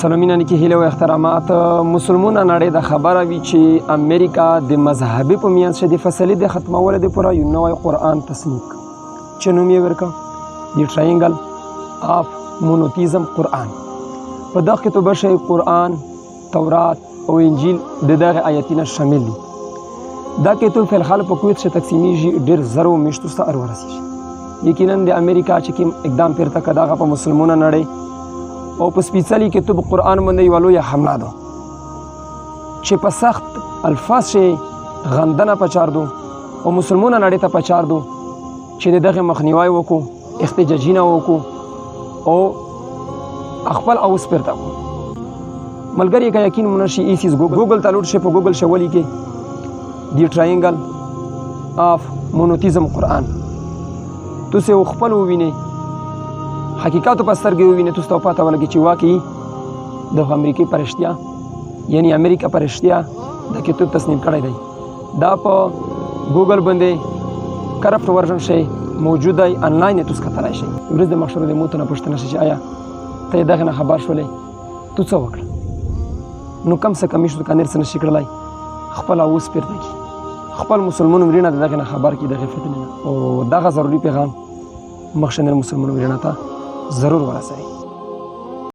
سلامونه نیکی هیله و احترامات. مسلمانان نړۍ د خبره وی چې امریکا د مذهبي په میانس د فصلې د ختمولو د پوره یو نوی قرآن تصنیف چې نوم یې ورکړ دی ټراینګل آف مونوتیزم قرآن. په دغه کې توبه شوی قرآن، تورات او انجیل د دغه آیتونه شامل دي. دا کتاب فی الحال په کویت څخه تقسیمیږي ډېر زرو میاشتو ته ورسیږي. یقینا د امریکا چې کوم اقدام پورته کړ دغه په مسلمانانو نړۍ او په سپیڅلي کتاب قرآن باندې یوه لویه حمله ده چې په سخت الفاظ یې غندنه پکار ده او مسلمانانو نړۍ ته پکار ده چې د دغه مخنیوی وکړو، احتجاجونه وکړو او خپل اوس پورته کړو. ملګري که یقین مو نه شي ایسیز ګوګل ته لوډ شئ، په ګوګل شئ ولیکئ دی ټراینګل آف مونوتیزم قرآن. تاسې خپل ووینئ، حقیقت په سترګې ووینئ، تاسو ته پته ولګي چې واقعي د امریکې په رښتیا یعنی امریکا په رښتیا د کتاب تصنیف کړی دی. دا په ګوګل باندې کرپټ ورژن شي موجود دی، انلاین یې تاسو کتلی شئ. ورځ د مخ شروع د موته نه پوښتنه شي چې آیا ته یې دغه نه خبر شولې، تو څه وکړه؟ نو کم څه کم یې شو که څه نشي کړلی خپل اوس پورته کړي، خپل مسلمان وروڼه د دغه نه خبر کړي دغې فتنې نه. او دغه ضروري پیغام مخشنر مسلمان وروڼه ته ضرور ورسوئ.